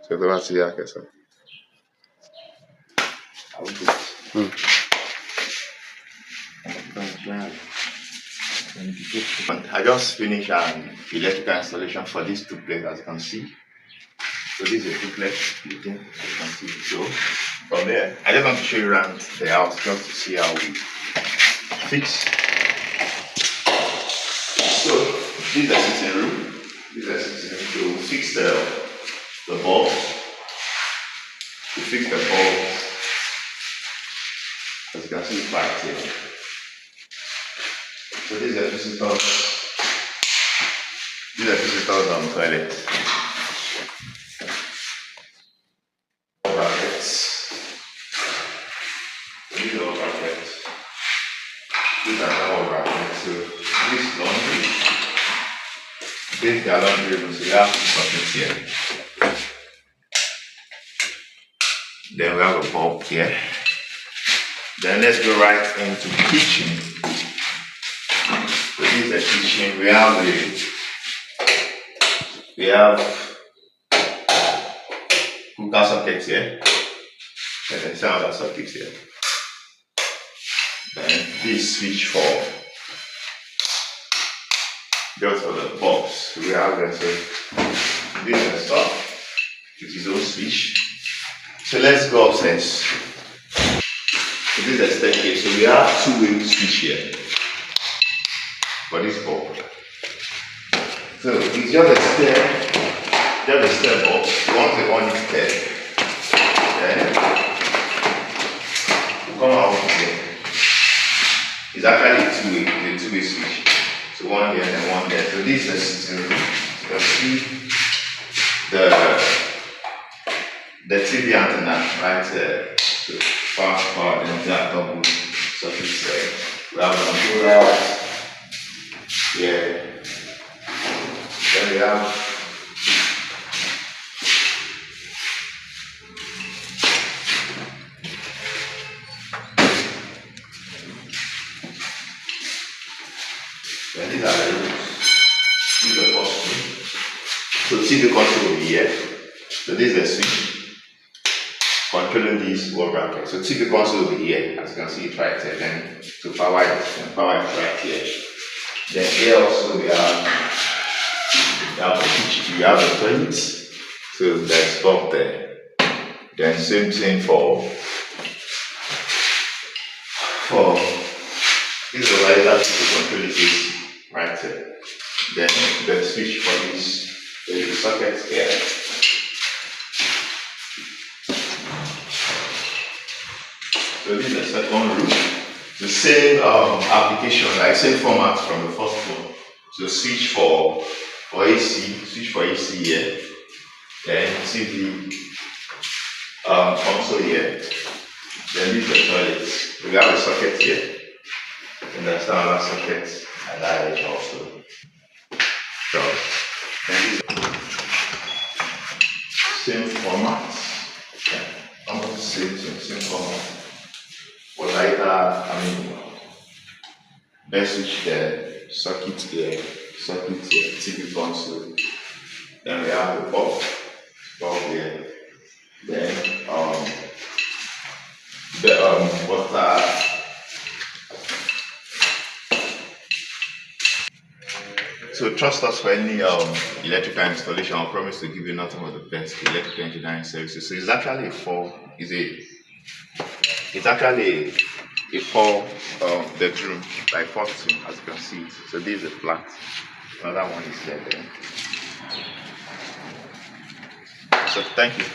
So the last year, okay, sir. I just finished an electrical installation for this duplex, as you can see. So this is a duplex building, as you can see. So from there, I just want to show you around the house just to see how we fix. So this is the sitting room. This is the sitting room. So we fix the bulbs. We fix the bulbs. As you can see, back here. So this is the visitors. These are visitors on toilet. Brackets. These are all brackets. These are all brackets. So this laundry. This is the laundry room. So we have two buckets here. Then we have a bulb here. Then let's go right into the kitchen. So this is the kitchen. We have cooker sockets here. And then some other sockets here. Then this switch for just for the box. We have this is the stuff. It is own switch. So let's go upstairs. So this is the staircase. So we have two-way switch here for this bulb. So it's just a stair box. Once the one is there, then we come out here. It's actually a two-way switch. So one here and one there. So this is the sitting room. You can see the TV antenna right there. So fast forward and that double surface there. We have an umbrella here. Then we have these are the rooms. This is the first room. So TV control will be here. So this is the switch controlling these wall brackets. So TV console will be here, as you can see it right here. Then to power it, and power it right here. Then here also we have the kitchen, we have the toilet. So there's top there. Then same thing for this divider to control the AC right there. Then the switch for this, the sockets here. So this is the second room. The same application, like same format from the first one. So switch for AC, switch for AC here. Then TV console here. Then this is the toilet. We have a socket here. And there's another socket at that edge also. So then this same format. Almost same format. But later, let's switch the circuit here, TV console. Then we have the bulb here. Then the water. So trust us for any electrical installation. I promise to give you nothing but the best electrical engineering services. So it's actually it's actually a four bedroom by 14, as you can see. So this is a flat. Another one is there. So thank you.